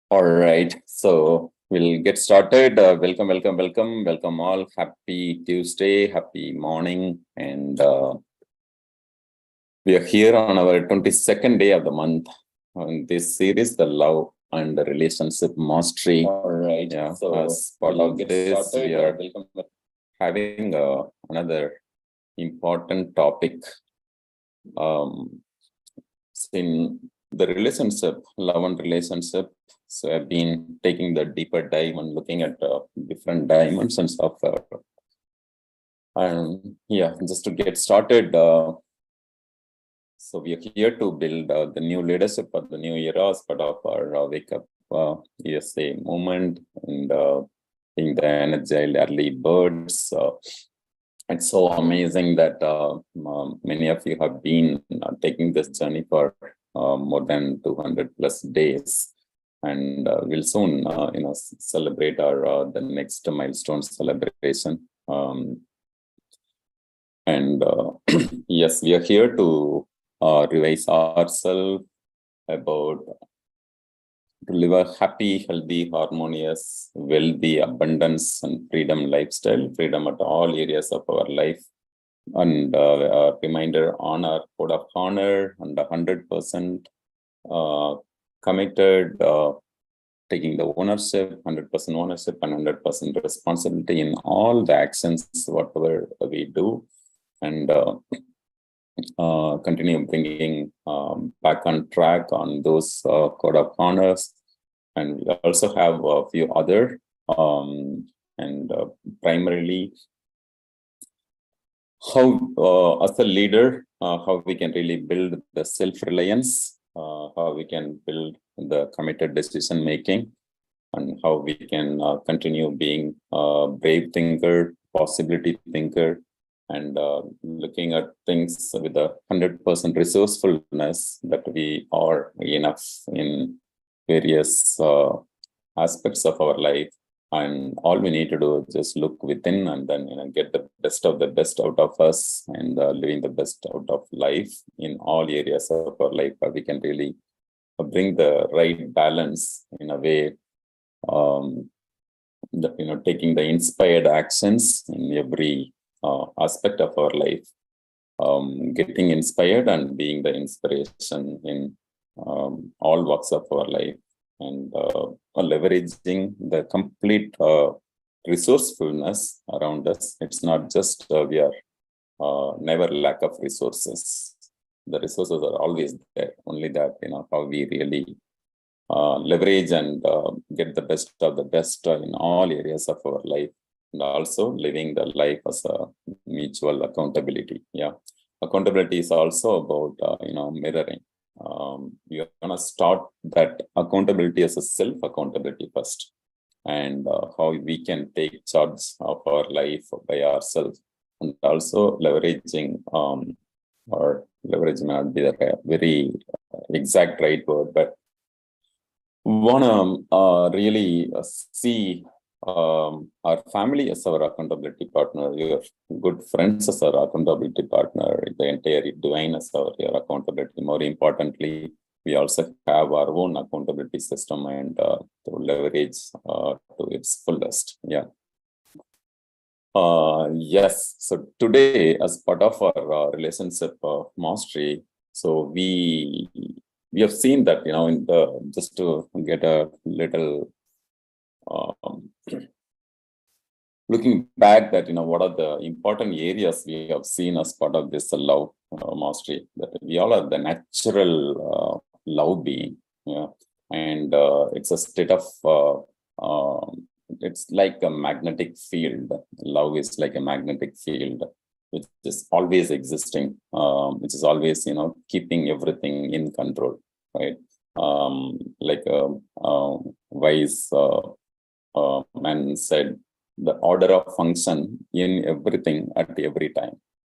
All right, so we'll get started. Welcome all. Happy Tuesday, happy morning, and we are here on our 22nd day of the month in this series, the Love and the Relationship Mastery. All right, yeah. So as part of this, we are having another important topic. In the relationship, love and relationship. So I've been taking the deeper dive and looking at different dimensions of and yeah, just to get started. So we are here to build the new leadership for the new era as part of our wake up USA movement and being the Energile early birds. It's so amazing that many of you have been taking this journey for more than 200 plus days, and we'll soon, celebrate our the next milestone celebration. And yes, we are here to revise ourselves about to live a happy, healthy, harmonious, wealthy, abundance, and freedom lifestyle, freedom at all areas of our life. And a reminder on our code of honor and 100% committed, taking the ownership, 100% ownership and 100% responsibility in all the actions, whatever we do, and continue bringing back on track on those code of honors. And we also have a few other and primarily how as a leader, how we can really build the self-reliance, how we can build the committed decision making, and how we can continue being a brave thinker, possibility thinker, and looking at things with a 100% resourcefulness that we are enough in various aspects of our life. And all we need to do is just look within and then get the best of the best out of us and living the best out of life in all areas of our life. But we can really bring the right balance in a way, taking the inspired actions in every aspect of our life, getting inspired and being the inspiration in all walks of our life, and leveraging the complete resourcefulness around us. It's not just we are never lack of resources. The resources are always there. Only that how we really leverage and get the best of the best in all areas of our life, and also living the life as a mutual accountability. Yeah, accountability is also about mirroring. We are going to start that accountability as a self-accountability first, and how we can take charge of our life by ourselves, and also leveraging or leverage may not be the very exact right word, but want to really see our family as our accountability partner, your good friends as our accountability partner, the entire divine as our accountability. More importantly, we also have our own accountability system and to leverage to its fullest. Yeah. Yes. So today, as part of our relationship mastery, so we have seen that in the just to get a little. Looking back that what are the important areas we have seen as part of this love mastery, that we all are the natural love being, and it's a state of it's like a magnetic field. Love is like a magnetic field which is always existing, which is always keeping everything in control, right? Like a wise man said, the order of function in everything at every time.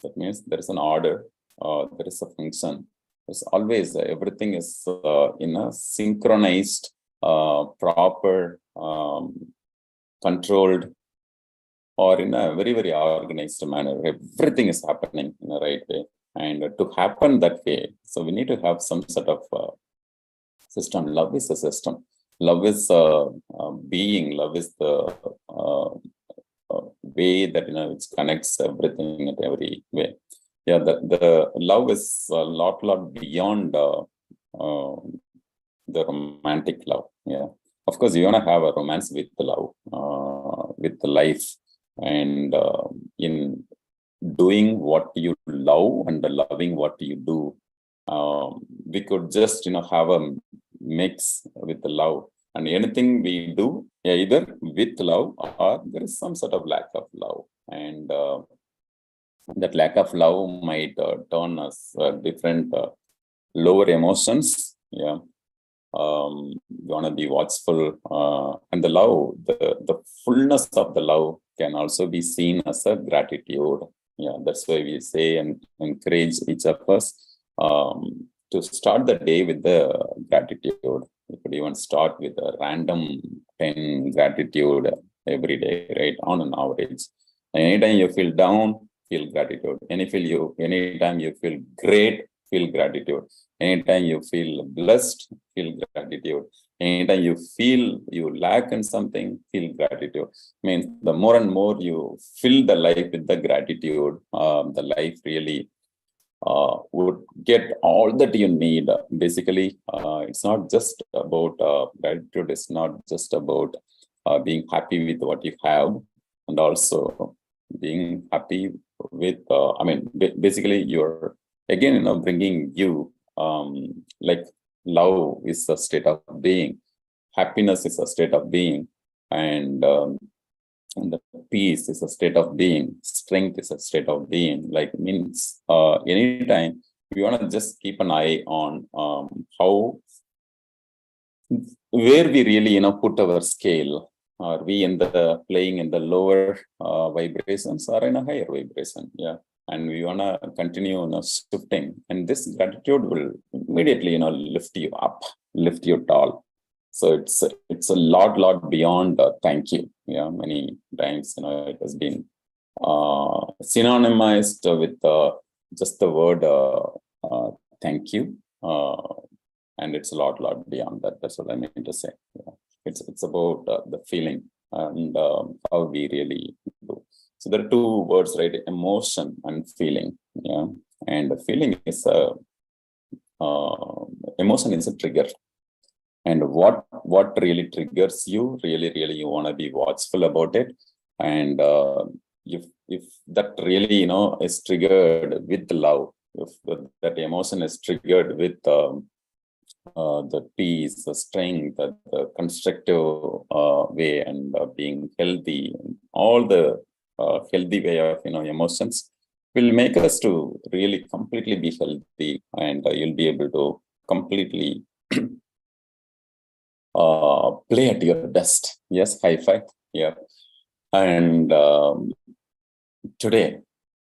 That means there is an order, there is a function. There's always everything is in a synchronized, proper, controlled, or in a very, very organized manner. Everything is happening in a right way. And to happen that way, so we need to have some sort of system. Love is a system. Love is being. Love is the way that it connects everything at every way. Yeah, the love is a lot beyond uh, the romantic love. Yeah, of course you want to have a romance with the love, with the life, and in doing what you love and loving what you do. We could just have a mix with the love, and anything we do either with love or there is some sort of lack of love, and that lack of love might turn us different lower emotions. Yeah, you want to be watchful, and the love, the fullness of the love can also be seen as a gratitude. Yeah, that's why we say and encourage each of us to start the day with the gratitude. You could even start with a random 10 gratitude every day, right, on an average. And anytime you feel down, feel gratitude. Anytime you feel great, feel gratitude. Anytime you feel blessed, feel gratitude. Anytime you feel you lack in something, feel gratitude. Means the more and more you fill the life with the gratitude, the life really would get all that you need. Basically, it's not just about gratitude. It's not just about being happy with what you have, and also being happy with. Basically, you're again, bringing you like love is a state of being, happiness is a state of being, and the peace is a state of being, strength is a state of being. Like means anytime we want to just keep an eye on how where we really put our scale. Are we in the playing in the lower vibrations or in a higher vibration? Yeah, and we want to continue shifting, and this gratitude will immediately lift you up, lift you tall. So it's a lot beyond thank you. Yeah, many times it has been synonymized with just the word thank you, and it's a lot beyond that. That's what I mean to say. Yeah. It's about the feeling and how we really do. So there are two words, right? Emotion and feeling. Yeah, and the feeling is a emotion is a trigger. And what really triggers you, really you want to be watchful about it. And if that really is triggered with love, if that emotion is triggered with the peace, the strength, the constructive way, and being healthy, all the healthy way of emotions will make us to really completely be healthy, and you'll be able to completely play at your best. Yes, high five. Yeah. And today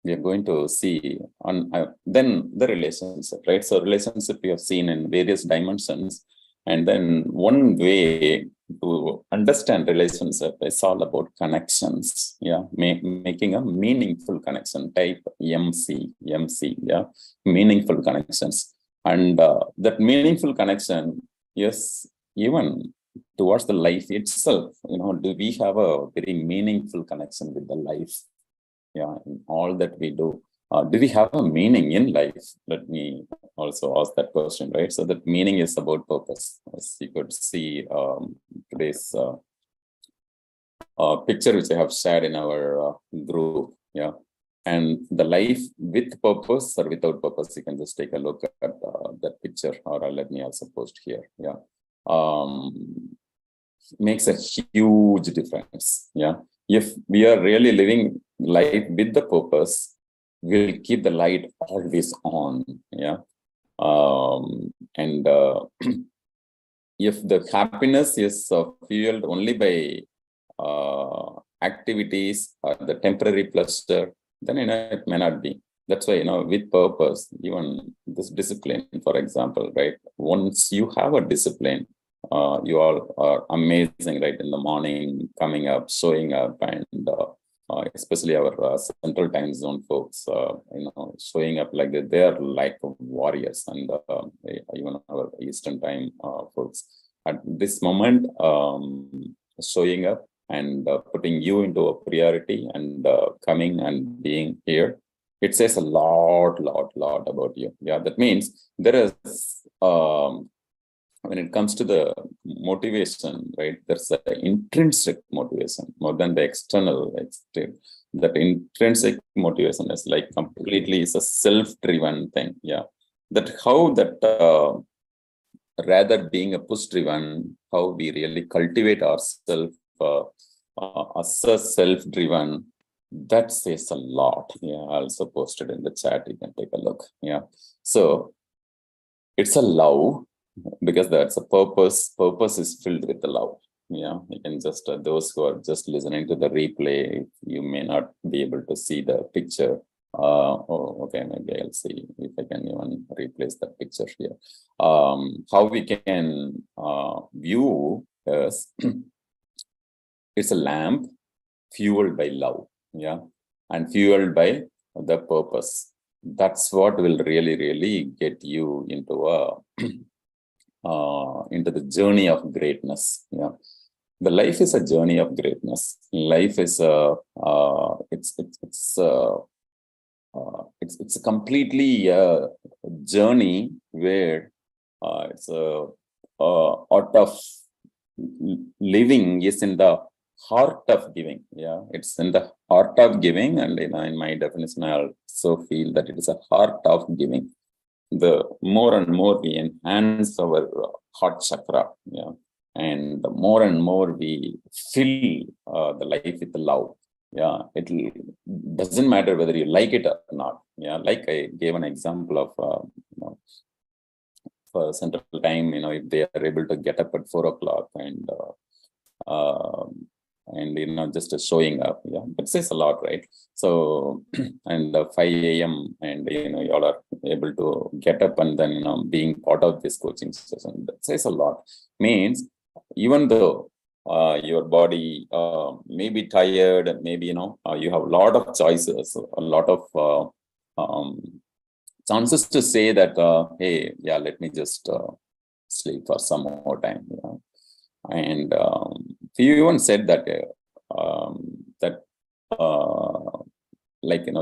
we are going to see on then the relationship, right? So relationship we have seen in various dimensions, and then one way to understand relationship is all about connections. Yeah, making a meaningful connection. Type MC. Yeah, meaningful connections, and that meaningful connection, yes, even towards the life itself. Do we have a very meaningful connection with the life? Yeah, in all that we do, do we have a meaning in life? Let me also ask that question, right? So that meaning is about purpose. As you could see today's picture which I have shared in our group. Yeah, and the life with purpose or without purpose, you can just take a look at that picture, or let me also post here. Yeah, makes a huge difference. Yeah, if we are really living life with the purpose, we'll keep the light always on. Yeah, and if the happiness is fueled only by activities or the temporary pleasure, then it may not be. That's why with purpose, even this discipline, for example, right? Once you have a discipline, you all are amazing, right? In the morning, coming up, showing up, and especially our central time zone folks, showing up like that. They are like warriors, and even our Eastern time folks. at this moment, showing up and putting you into a priority and coming and being here, it says a lot about you. Yeah, that means there is, when it comes to the motivation, right, there's an intrinsic motivation more than the external. That intrinsic motivation is like completely is a self-driven thing. Yeah, that how that rather being a push-driven, how we really cultivate ourselves as a self-driven, that says a lot. Yeah, I also posted in the chat. You can take a look. Yeah, so it's a love, because that's a purpose. Purpose is filled with the love. Yeah, you can just those who are just listening to the replay, you may not be able to see the picture. Okay, maybe I'll see if I can even replace that picture here. How we can view is it's a lamp fueled by love. Yeah, and fueled by the purpose. That's what will really get you into a into the journey of greatness. Yeah, the life is a journey of greatness. Life is a it's a completely journey where it's a art of living is in the heart of giving. Yeah, it's in the heart of giving, and in my definition, I also feel that it is a heart of giving. The more and more we enhance our heart chakra, yeah, and the more and more we fill the life with love. Yeah, it doesn't matter whether you like it or not. Yeah, like I gave an example of for central time, if they are able to get up at 4 o'clock and just showing up. Yeah, that says a lot, right? So and 5 a.m. and you all are able to get up and then being part of this coaching session, that says a lot. Means even though your body may be tired, and maybe you have a lot of choices, a lot of chances to say that hey, yeah, let me just sleep for some more time. And you even said that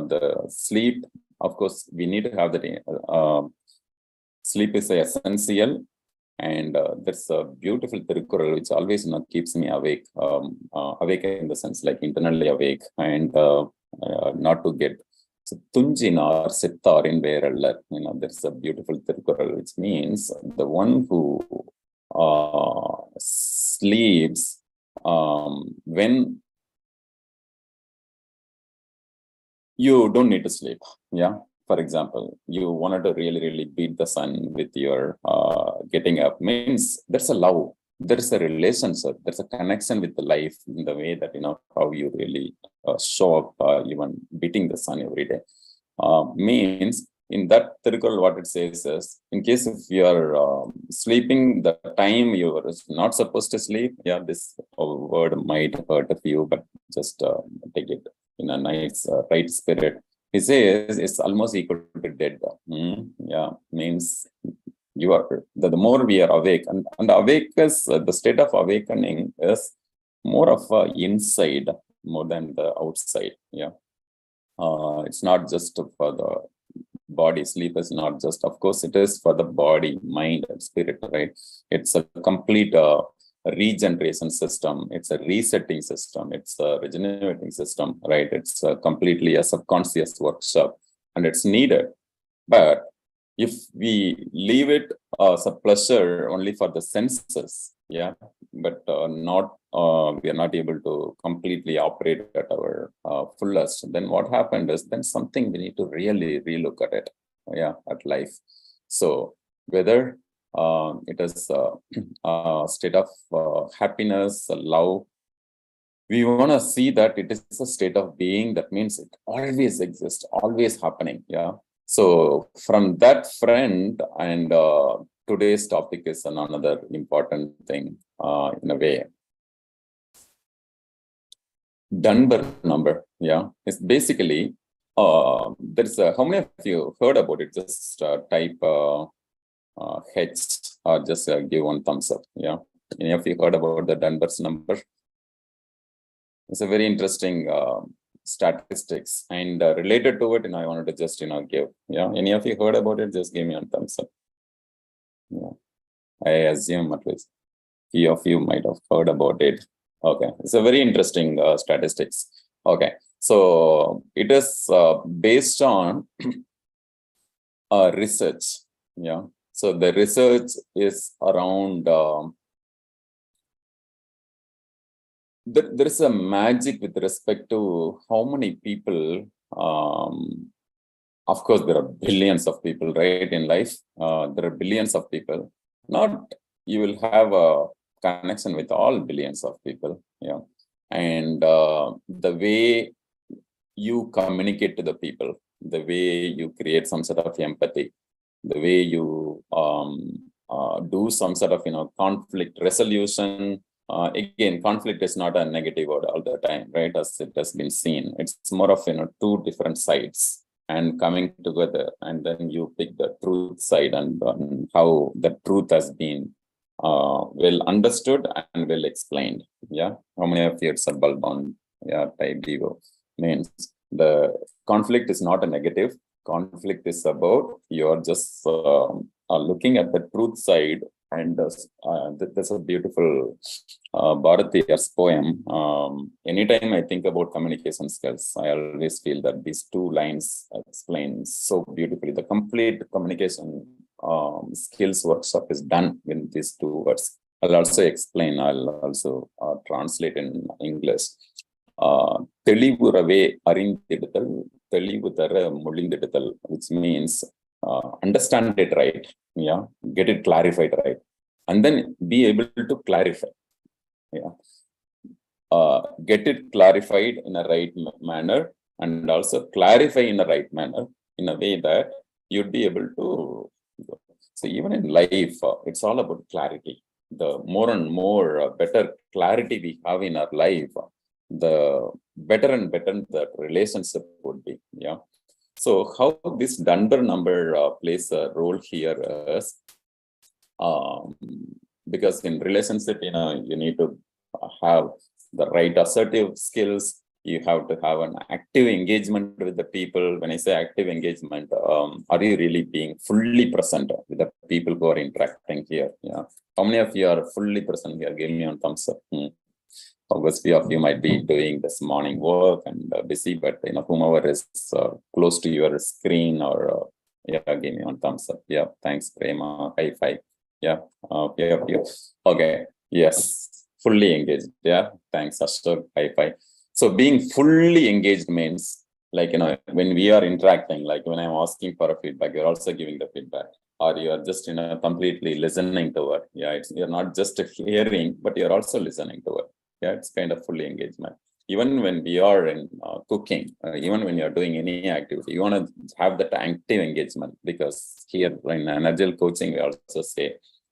the sleep, of course we need to have that. Sleep is essential, and there's a beautiful Tirukkural which always keeps me awake, awake in the sense like internally awake, and not to get Tunjinar Sittarin Veerallar. There's a beautiful Tirukkural which means the one who sleeps when you don't need to sleep. Yeah, for example, you wanted to really beat the sun with your getting up, means there's a love, there's a relationship, there's a connection with the life in the way that how you really show up even beating the sun every day. Means in that Tirukkural, what it says is, in case if you are sleeping the time you are not supposed to sleep, yeah, this word might hurt a few, but just take it in a nice right spirit. He says it's almost equal to dead. Yeah, means you are the more we are awake, and awake is the state of awakening is more of inside more than the outside. Yeah, it's not just for the body. Sleep is not just, of course it is for the body, mind and spirit, right? It's a complete regeneration system, it's a resetting system, it's a regenerating system, right? It's completely a subconscious workshop, and it's needed. But if we leave it as a pleasure only for the senses, yeah, but not we are not able to completely operate at our fullest, then what happened is, then something we need to really relook at it. Yeah, at life. So whether it is a state of happiness, love, we want to see that it is a state of being. That means it always exists, always happening. Yeah. So from that friend, and today's topic is another important thing in a way. Dunber number, yeah, it's basically there's how many of you heard about it? Just type H or just give one thumbs up. Yeah. Any of you heard about the Dunber's number? It's a very interesting statistics, and related to it, I wanted to just give. Yeah. Any of you heard about it? Just give me a thumbs up. Yeah. I assume at least few of you might have heard about it. Okay, it's a very interesting statistics. Okay, so it is based on research. Yeah, so the research is around. There is a magic with respect to how many people. Of course, there are billions of people, right, in life. There are billions of people. Not you will have a connection with all billions of people. Yeah, and the way you communicate to the people, the way you create some sort of empathy, the way you do some sort of conflict resolution. Again, conflict is not a negative word all the time, right? As it has been seen, it's more of two different sides and coming together, and then you pick the truth side and how the truth has been well understood and well explained. Yeah, how many of you it's a bulb on? Yeah, type Vivo means the conflict is not a negative. Conflict is about you're just looking at the truth side, and there's a beautiful Bharatiya's poem. Anytime I think about communication skills, I always feel that these two lines explain so beautifully. The complete communication skills workshop is done with these two words. I'll also explain, I'll also translate in English. தெளிவுறவே அறிந்திடுதல் தெளிவுதர மொழிந்திடுதல், which means understand it right, yeah, get it clarified right, and then be able to clarify, yeah, get it clarified in a right manner, and also clarify in the right manner in a way that you'd be able to. So even in life, it's all about clarity. The more and more better clarity we have in our life, the better and better that relationship would be. Yeah. So how this Dunber number plays a role here is, because in relationship, you need to have the right assertive skills. You have to have an active engagement with the people. When I say active engagement, are you really being fully present with the people who are interacting here? Yeah. How many of you are fully present here? Give me a thumbs up. Obviously, of you might be doing this morning work and busy, but whomever is close to your screen or yeah, give me one thumbs up. Yeah, thanks, Prema. High five. Yeah, okay. Yes, fully engaged. Yeah, thanks, Ashok. High five. So being fully engaged means, like when we are interacting, like when I'm asking for a feedback, you're also giving the feedback, or you are just completely listening to it. Yeah, you're not just hearing, but you're also listening to it. Yeah, it's kind of fully engagement. Even when we are in cooking, even when you're doing any activity, you want to have that active engagement, because here in Energile coaching, we also say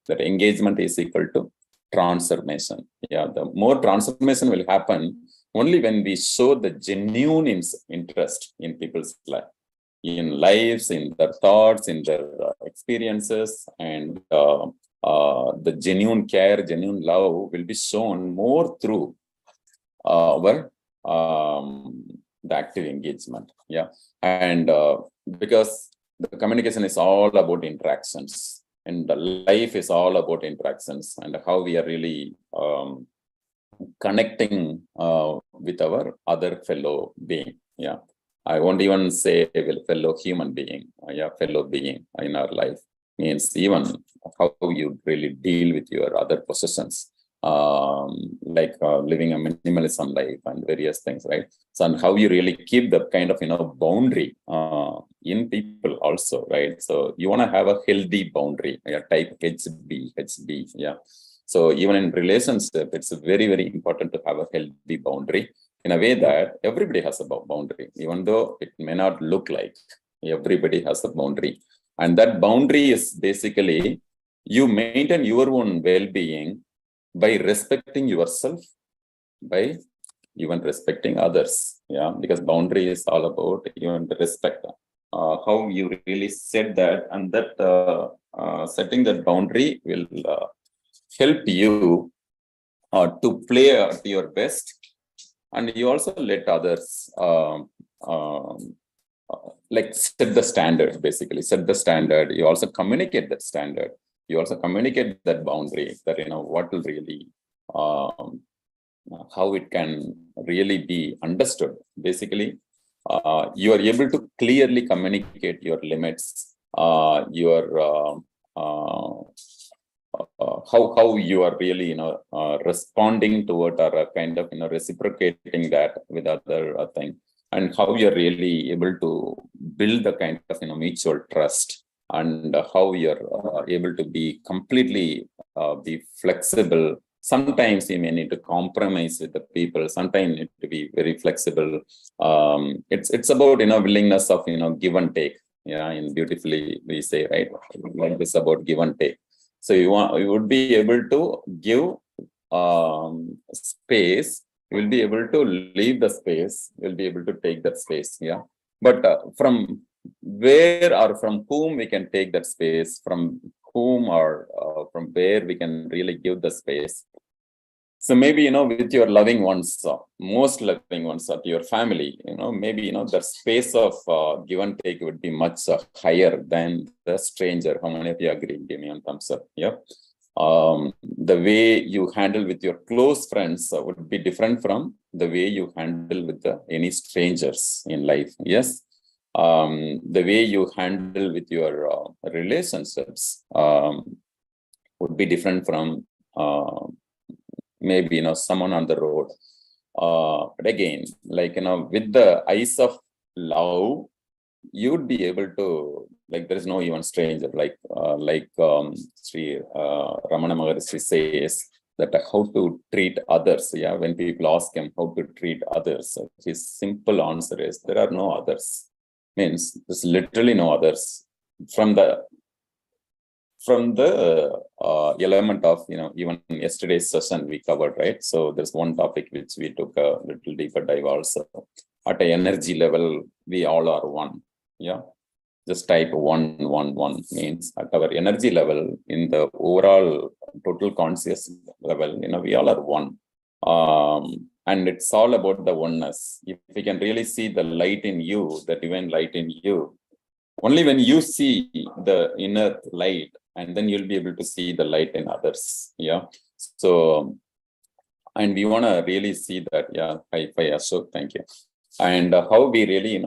that engagement is equal to transformation. Yeah, the more transformation will happen only when we show the genuine interest in people's life, in lives, in their thoughts, in their experiences, and the genuine care, genuine love will be shown more through our the active engagement. Yeah, and because the communication is all about interactions, and the life is all about interactions, and how we are really connecting with our other fellow being. Yeah, I won't even say fellow human being. Yeah, fellow being in our life means even how you really deal with your other possessions, like living a minimalism life and various things, right? So, and how you really keep the kind of boundary in people also, right? So you want to have a healthy boundary. Yeah, type HB. Yeah. So even in relationship, it's very, very important to have a healthy boundary, in a way that everybody has a boundary, even though it may not look like. Everybody has a boundary. And that boundary is basically you maintain your own well-being by respecting yourself, by even respecting others. Yeah, because boundary is all about even the respect. How you really said that, and that setting that boundary will help you to play at your best, and you also let others like set the standard. Basically, set the standard. You also communicate that standard. You also communicate that boundary. That what will really how it can really be understood. Basically, you are able to clearly communicate your limits, your how you are really responding toward or kind of reciprocating that with other thing, and how you're really able to build the kind of mutual trust, and how you're able to be completely be flexible. Sometimes you may need to compromise with the people. Sometimes you need to be very flexible. It's about willingness of give and take. Yeah, and beautifully we say, right? Like this about give and take. So you would be able to give space. You will be able to leave the space. You'll be able to take that space. Yeah, but from where or from whom we can take that space, from whom or from where we can really give the space. So maybe, with your loving ones, most loving ones of your family, maybe, the space of give and take would be much higher than the stranger. How many of you agree? Give me a thumbs up. Yeah. The way you handle with your close friends would be different from the way you handle with any strangers in life. Yes. The way you handle with your relationships would be different from maybe someone on the road. But again, like with the eyes of love, you'd be able to, like, there is no even stranger, like Sri Ramana Maharshi says that how to treat others. Yeah, when people ask him how to treat others, his simple answer is there are no others. Means there's literally no others. From the element of even yesterday's session we covered, right? So there's one topic which we took a little deeper dive also. At an energy level, we all are one. Yeah, just type 111 means at our energy level, in the overall total conscious level, we all are one. And it's all about the oneness. If we can really see the light in you, the divine light in you, only when you see the inner light, and then you'll be able to see the light in others. Yeah. So, and we want to really see that. Yeah. Hi, Ashok. Thank you. And how we really,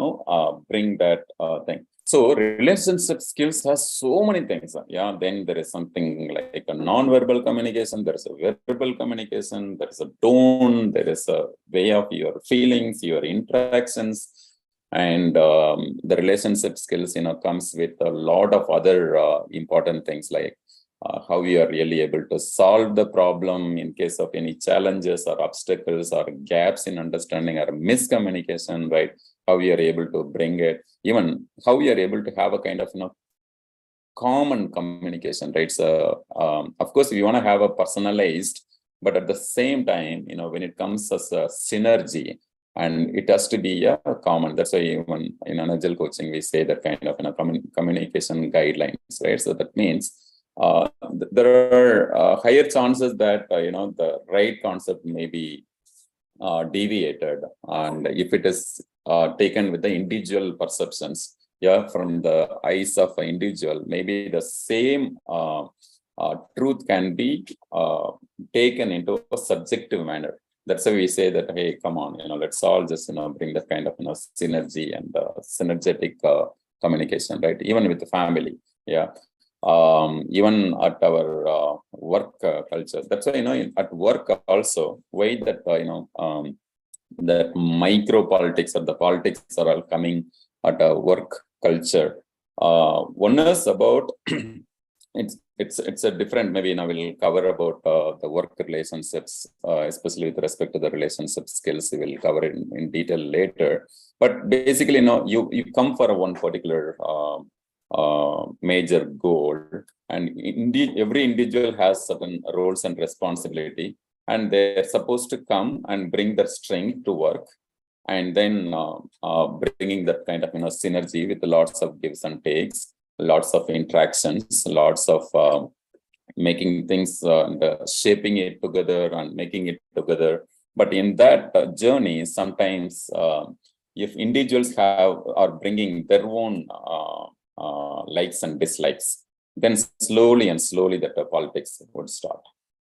bring that thing. So relationship skills has so many things. Yeah. Then there is something like a non-verbal communication. There is a verbal communication. There is a tone. There is a way of your feelings, your interactions. And the relationship skills, comes with a lot of other important things, like how you are really able to solve the problem in case of any challenges or obstacles or gaps in understanding or miscommunication, right? How you are able to bring it, even how you are able to have a kind of, common communication, right? So, of course, we want to have a personalized, but at the same time, when it comes as a synergy, and it has to be common. That's why even in Energile coaching, we say that kind of communication guidelines, right? So that means there are higher chances that the right concept may be deviated, and if it is taken with the individual perceptions, from the eyes of an individual, maybe the same truth can be taken into a subjective manner. That's why we say that, hey, come on, let's all just, bring that kind of, synergy and synergetic communication, right? Even with the family, even at our work culture. That's why, at work also, why that, that micro politics or the politics are all coming at a work culture. One is about it's a different, maybe we'll cover about the work relationships, especially with respect to the relationship skills. We will cover it in detail later. But basically, you come for one particular major goal, and indeed every individual has certain roles and responsibility, and they're supposed to come and bring their strength to work, and then bringing that kind of synergy with lots of gives and takes. lots of interactions, lots of making things and shaping it together and making it together. But in that journey, sometimes if individuals are bringing their own likes and dislikes, then slowly and slowly that politics would start.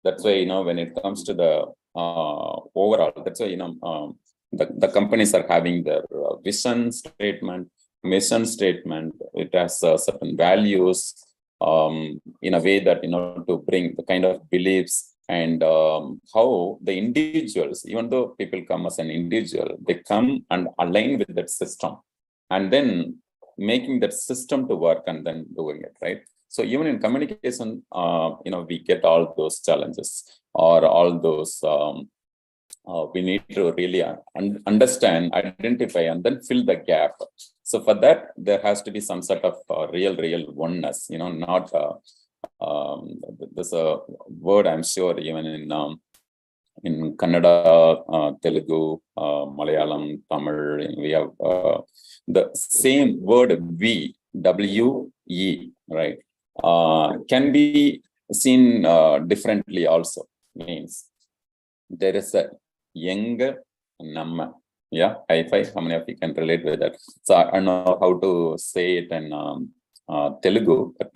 That's why, when it comes to the overall, that's why, the companies are having their vision statement, mission statement. It has certain values, in a way that, to bring the kind of beliefs and how the individuals, even though people come as an individual, they come and align with that system, and then making that system to work and then doing it, right? So even in communication, we get all those challenges or all those, we need to really understand, identify, and then fill the gap. So for that, there has to be some sort of real oneness, not, there's a word I'm sure even in Kannada, Telugu, Malayalam, Tamil, we have the same word W-E, right? Can be seen differently also. Means there is a younger Namma. Yeah, high five. How many of you can relate with that? So I don't know how to say it in Telugu, but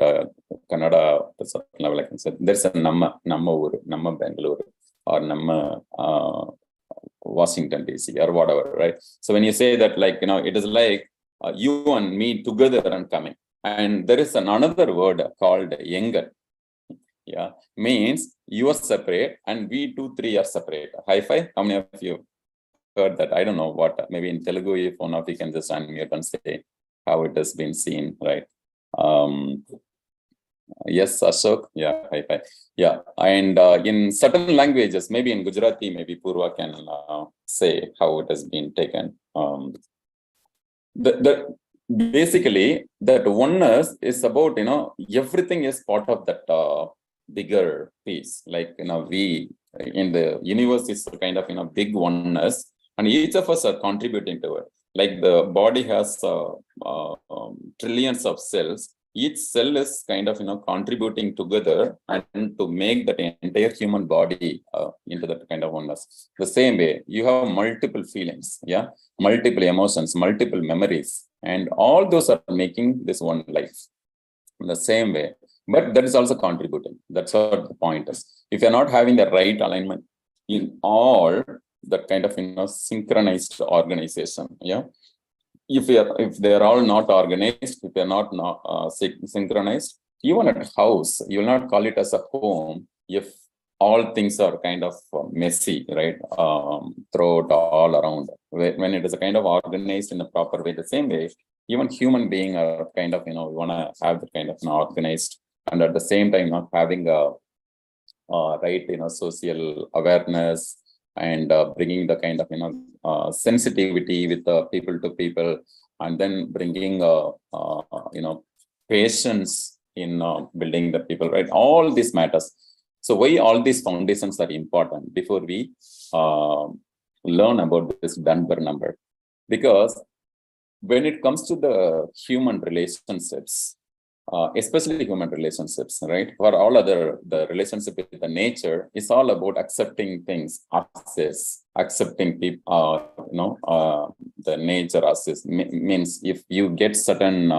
Kannada, to certain level I can say. There's a Namma Uru, Namma Bangalore, or Namma Washington DC, or whatever, right? So when you say that, like, it is like you and me together and coming. And there is another word called younger. Yeah, means you are separate and we 2, 3 are separate. High five. How many of you heard that? I don't know what. Maybe in Telugu, if one of you can just unmute and say how it has been seen, right? Yes, Ashok. Yeah, high five. Yeah, and in certain languages, maybe in Gujarati, maybe Purva can say how it has been taken. Basically, that oneness is about, everything is part of that bigger piece. Like, we in the universe is kind of, big oneness, and each of us are contributing to it. Like the body has trillions of cells. Each cell is kind of, contributing together and to make that entire human body into that kind of oneness. The same way, you have multiple feelings, yeah, multiple emotions, multiple memories, and all those are making this one life in the same way. But that is also contributing. That's what the point is. If you're not having the right alignment in all that kind of, synchronized organization, yeah, if they're all not organized, if they're not synchronized, even at house, you will not call it as a home if all things are kind of messy, right? Throughout all around. When it is a kind of organized in a proper way, the same way, even human being are kind of, we want to have the kind of organized, and at the same time, not having a right, social awareness, and bringing the kind of, sensitivity with people to people, and then bringing, patience in building the people, right? All this matters. So why all these foundations are important before we learn about this Dunber number? Because when it comes to the human relationships, especially human relationships, right? For all other, the relationship with the nature is all about accepting things as accepting people, the nature as means if you get certain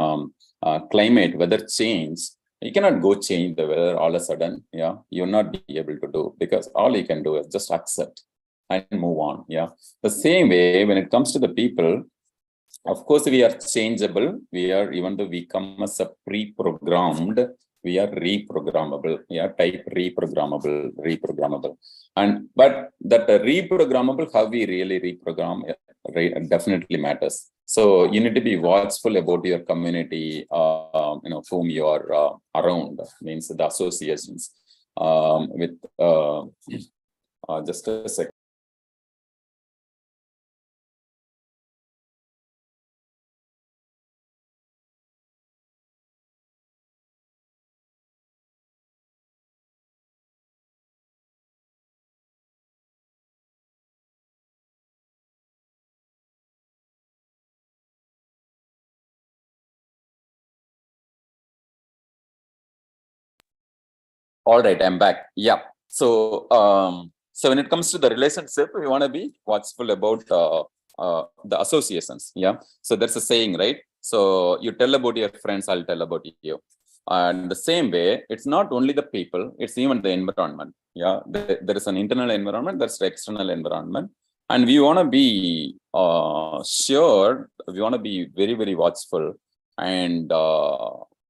climate, weather change, you cannot go change the weather all of a sudden. Yeah, you'll not be able to do, because all you can do is just accept and move on. Yeah, the same way when it comes to the people. Of course, we are changeable. We are, even though we come as a pre-programmed, we are reprogrammable. Yeah, type reprogrammable. And but that reprogrammable, how we really reprogram, definitely matters. So you need to be watchful about your community, whom you are around. Means the associations with. Just a second. All right, I'm back. Yeah. So when it comes to the relationship, we want to be watchful about the associations. Yeah. So there's a saying, right? So you tell about your friends, I'll tell about you. And the same way, it's not only the people, it's even the environment. Yeah. There is an internal environment, there's the external environment. And we want to be sure, we want to be very, very watchful and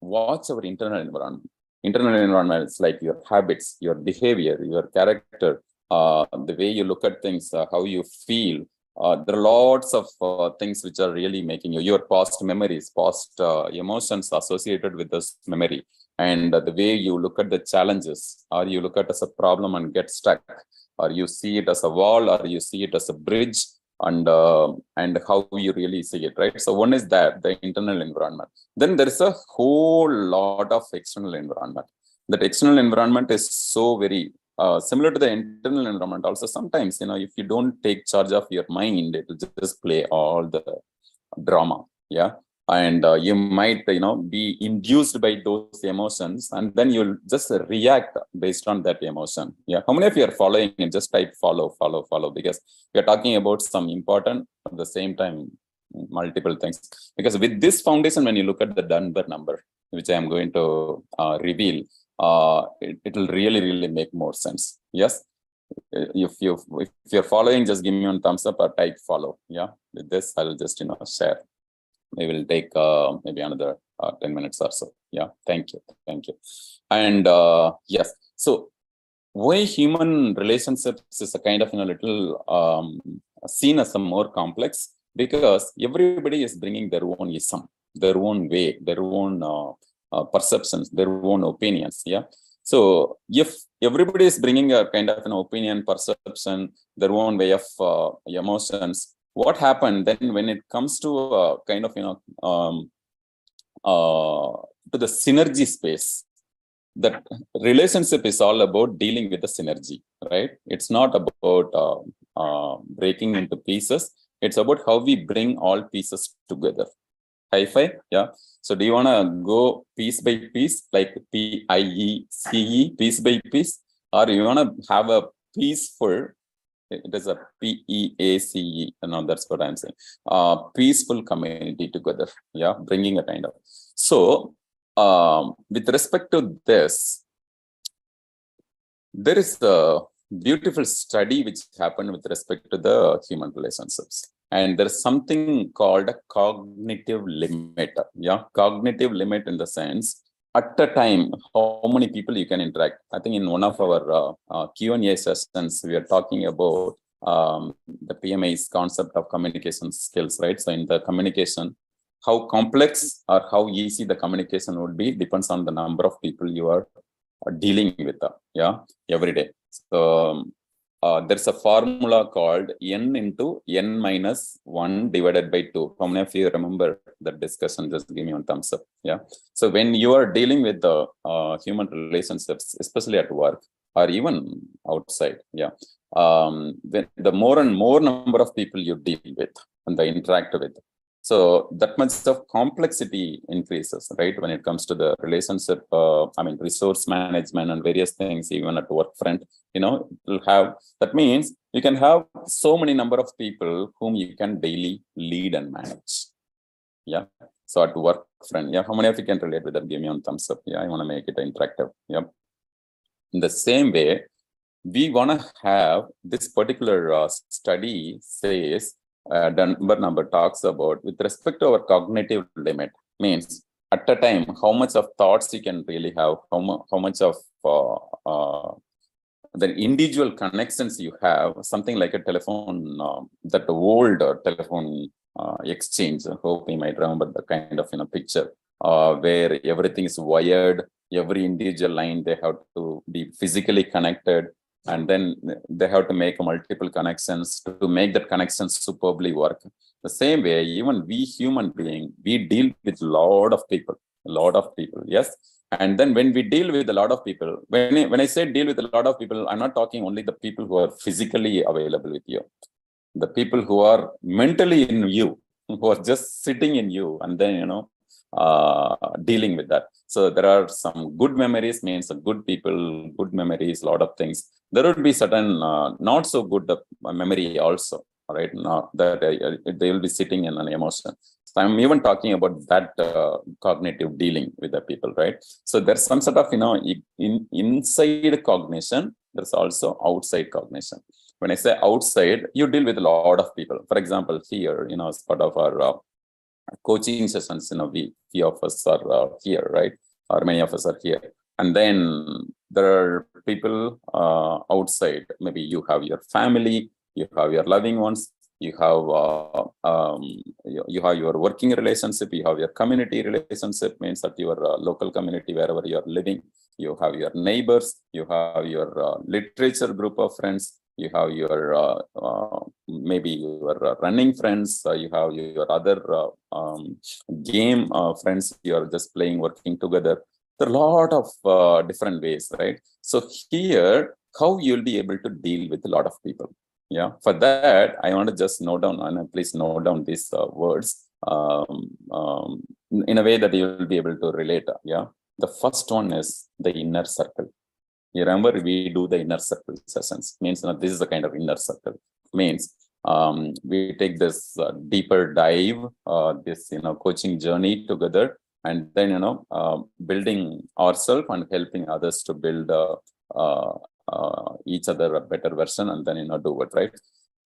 watch our internal environment. Internal environment is like your habits, your behavior, your character, the way you look at things, how you feel. There are lots of things which are really making your past memories, past emotions associated with this memory, and the way you look at the challenges, or you look at it as a problem and get stuck, or you see it as a wall, or you see it as a bridge, and how you really see it, right? So one is that the internal environment. Then there is a whole lot of external environment. That external environment is so very similar to the internal environment. Also, sometimes, if you don't take charge of your mind, it will just play all the drama. Yeah. And you might, be induced by those emotions, and then you'll just react based on that emotion. Yeah. How many of you are following and just type follow, because we are talking about some important at the same time multiple things. Because with this foundation, when you look at the Dunber number, which I am going to reveal, it will really, really make more sense. Yes. If you're following, just give me one thumbs up or type follow. Yeah. With this, I'll just share. We will take maybe another 10 minutes or so. Yeah. Thank you. And yes. So why human relationships is a kind of little seen as a more complex, because everybody is bringing their own ism, their own way, their own perceptions, their own opinions. Yeah. So if everybody is bringing a kind of an opinion, perception, their own way of emotions, what happened then when it comes to kind of to the synergy space? That relationship is all about dealing with the synergy, right? It's not about breaking into pieces. It's about how we bring all pieces together. High five. Yeah. So do you want to go piece by piece, like PIECE, piece by piece, or you want to have a peaceful? It is a PEACE. No, that's what I'm saying. Peaceful community together. Yeah, bringing a kind of. So, with respect to this, there is a beautiful study which happened with respect to the human relationships. And there's something called a cognitive limit. Yeah, cognitive limit in the sense, at a time, how many people you can interact. I think in one of our Q&A sessions, we are talking about the PMA's concept of communication skills, right? So in the communication, how complex or how easy the communication would be depends on the number of people you are dealing with, every day. So there's a formula called n into n minus 1 divided by 2. How many of you remember that discussion? Just give me one thumbs up. Yeah. So when you are dealing with the human relationships, especially at work or even outside, the more and more number of people you deal with and they interact with, so that much of complexity increases, right? When it comes to the relationship, resource management and various things, even at work front, you'll have, that means you can have so many number of people whom you can daily lead and manage. Yeah. So at work front, how many of you can relate with that? Give me one thumbs up. Yeah, I want to make it interactive. Yep. In the same way, we want to have this particular study says, Dunber number talks about with respect to our cognitive limit, means at a time how much of thoughts you can really have, how much of the individual connections you have, something like a telephone, that old telephone exchange. I hope you might remember the kind of picture where everything is wired, every individual line they have to be physically connected. And then they have to make multiple connections to make that connection superbly work. The same way, even we human being, we deal with a lot of people, yes. And then when we deal with a lot of people, when I say deal with a lot of people, I'm not talking only the people who are physically available with you, the people who are mentally in you, who are just sitting in you, and then dealing with that. So there are some good memories, means good people, good memories, a lot of things. There would be certain not so good memory also, right? Now that they will be sitting in an emotion. So I'm even talking about that cognitive dealing with the people, right? So there's some sort of, inside cognition, there's also outside cognition. When I say outside, you deal with a lot of people. For example, here, as part of our coaching sessions, few of us are here, right? Or many of us are here. And then there are people outside. Maybe you have your family, you have your loving ones, you have you have your working relationship, you have your community relationship, means that your local community wherever you are living, you have your neighbors, you have your literature group of friends, you have your maybe your running friends, you have your other game friends you are just playing, working together. There are a lot of different ways, right? So here, how you'll be able to deal with a lot of people. Yeah, for that, I want to just note down, and please note down these words in a way that you will be able to relate. Yeah, the first one is the inner circle. You remember we do the inner circle sessions, means this is the kind of inner circle, means we take this deeper dive, this coaching journey together, and then building ourselves and helping others to build each other a better version, and then do it, right?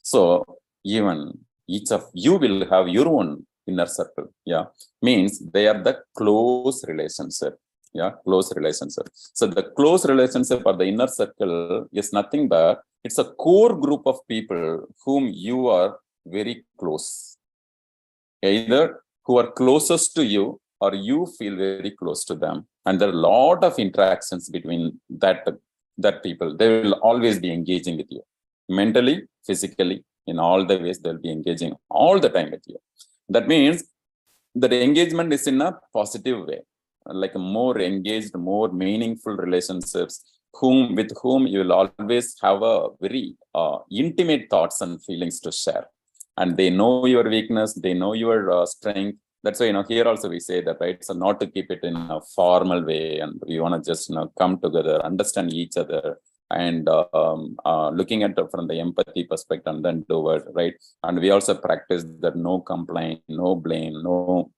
So even each of you will have your own inner circle. Yeah, means they are the close relationship. Yeah, close relationship. So the close relationship or the inner circle is nothing but it's a core group of people whom you are very close, either who are closest to you or you feel very close to them. And there are a lot of interactions between that people. They will always be engaging with you mentally, physically, in all the ways. They'll be engaging all the time with you. That means that engagement is in a positive way, like a more engaged, more meaningful relationships, with whom you will always have a very intimate thoughts and feelings to share. And they know your weakness, they know your strength. That's why, here also we say that, right? So not to keep it in a formal way, and we want to just, come together, understand each other, and looking at it from the empathy perspective, and then do it, right? And we also practice that no complaint, no blame, no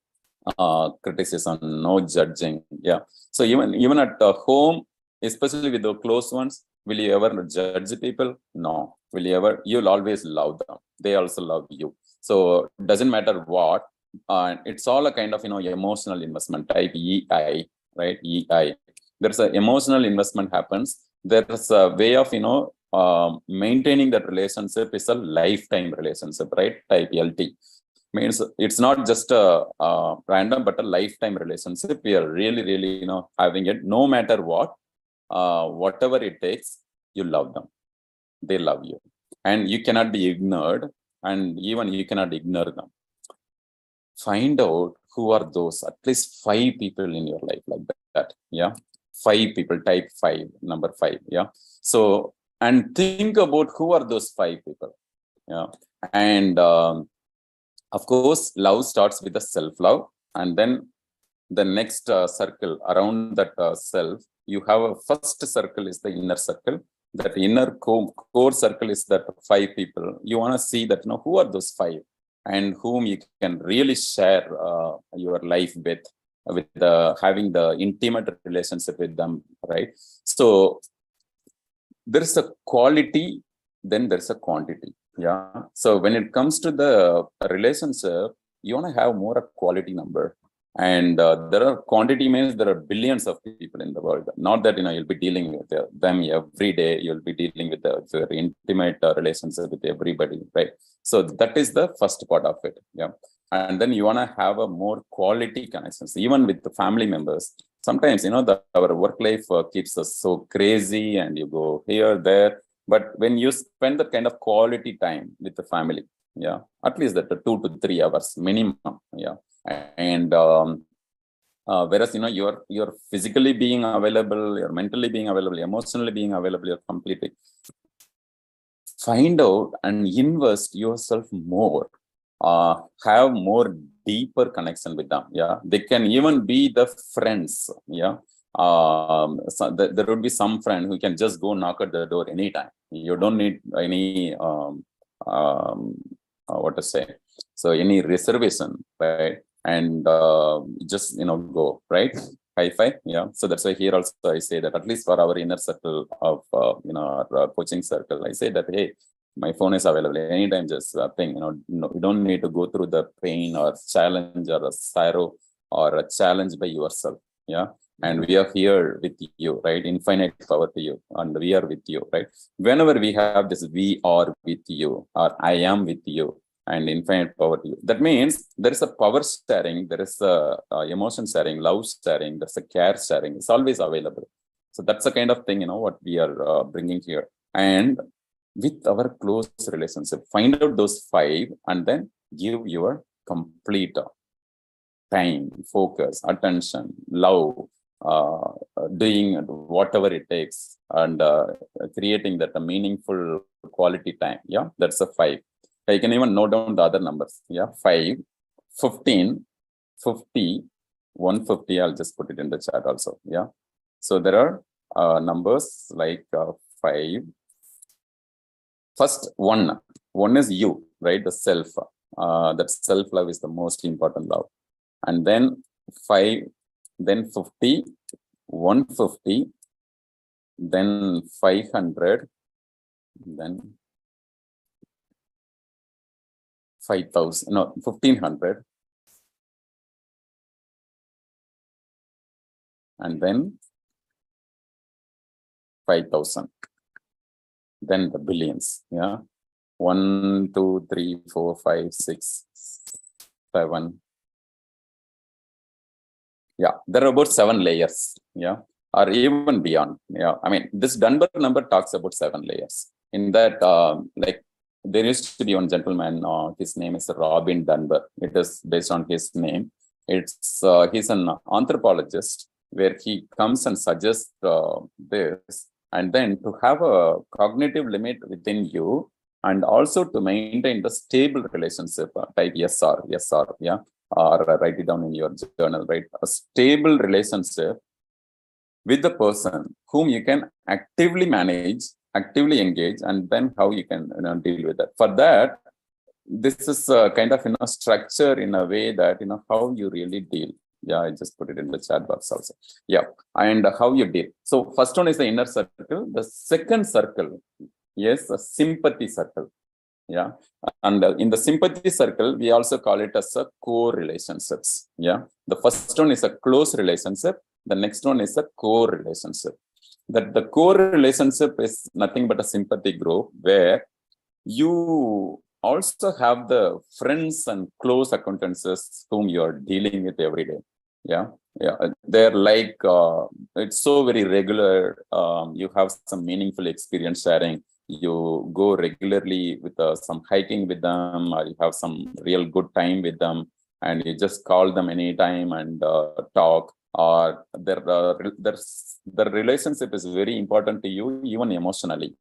criticism, no judging. Yeah. So even at home, especially with the close ones, will you ever judge people? No. Will you ever? You'll always love them. They also love you. So it doesn't matter what. It's all a kind of emotional investment type EI, right? EI. There's an emotional investment happens. There's a way of maintaining that relationship is a lifetime relationship, right? Type LT. Means it's not just a random but a lifetime relationship. We are really having it no matter what, whatever it takes. You love them, they love you, and you cannot be ignored, and even you cannot ignore them. Find out who are those at least 5 people in your life like that. Yeah, 5 people. Type 5, number 5. Yeah. So, and think about who are those 5 people. Yeah. And of course, love starts with the self-love, and then the next circle around that self, you have a first circle is the inner circle. That inner core circle is that 5 people. You want to see that, who are those 5 and whom you can really share your life with having the intimate relationship with them, right? So there's a quality, then there's a quantity. Yeah. So when it comes to the relationship, you want to have more a quality number. And there are quantity means there are billions of people in the world. Not that you'll be dealing with them every day. You'll be dealing with a very intimate relationship with everybody, right? So that is the first part of it. Yeah. And then you want to have a more quality connections, even with the family members. Sometimes our work life keeps us so crazy, and you go here, there. But when you spend that kind of quality time with the family, yeah, at least that 2 to 3 hours minimum, yeah. And whereas you're physically being available, you're mentally being available, emotionally being available, you're completely. Find out and invest yourself more. Have more deeper connection with them. Yeah, they can even be the friends. Yeah, so there would be some friend who can just go knock at the door anytime. You don't need any um, what to say. So any reservation, right? And just go, right? High five. Yeah. So that's why here also I say that at least for our inner circle of our coaching circle, I say that, hey, my phone is available anytime. Just ping. No, you don't need to go through the pain or challenge or a sorrow or a challenge by yourself. Yeah. And we are here with you, right? Infinite power to you, and we are with you, right? Whenever we have this, we are with you, or I am with you, and infinite power to you. That means there is a power sharing, there is a emotion sharing, love sharing, there's a care sharing. It's always available. So that's the kind of thing, what we are bringing here. And with our close relationship, find out those 5 and then give your complete time, focus, attention, love, doing whatever it takes, and creating that a meaningful quality time. Yeah, that's a 5. I can even note down the other numbers. Yeah, 5, 15, 50, 150. I'll just put it in the chat also. Yeah. So there are numbers like 5. First, 1. 1 is you, right? The self. That self-love is the most important love. And then 5, then 50, 150, then 500, then 5,000, no, 1,500, and then 5,000, then the billions. Yeah, 1, 2, 3, 4, 5, 6, 7. Yeah, there are about 7 layers. Yeah, or even beyond. Yeah, I mean, this Dunber number talks about 7 layers. In that, like, there used to be one gentleman. His name is Robin Dunber. It is based on his name. It's he's an anthropologist, where he comes and suggests this, and then to have a cognitive limit within you, and also to maintain the stable relationship. Type SR, yeah, or write it down in your journal. Right, a stable relationship with the person whom you can actively manage, actively engage, and then how you can deal with that. For that, this is a kind of structure in a way that how you really deal. Yeah, I just put it in the chat box also. Yeah, and how you deal. So first one is the inner circle. The second circle is a sympathy circle. Yeah, and in the sympathy circle, we also call it as a core relationships. Yeah, the first one is a close relationship. The next one is a core relationship. That the core relationship is nothing but a sympathy group, where you also have the friends and close acquaintances whom you are dealing with every day. Yeah, they're like it's so very regular. You have some meaningful experience sharing. You go regularly with some hiking with them, or you have some real good time with them, and you just call them anytime and talk. Or the relationship is very important to you, even emotionally,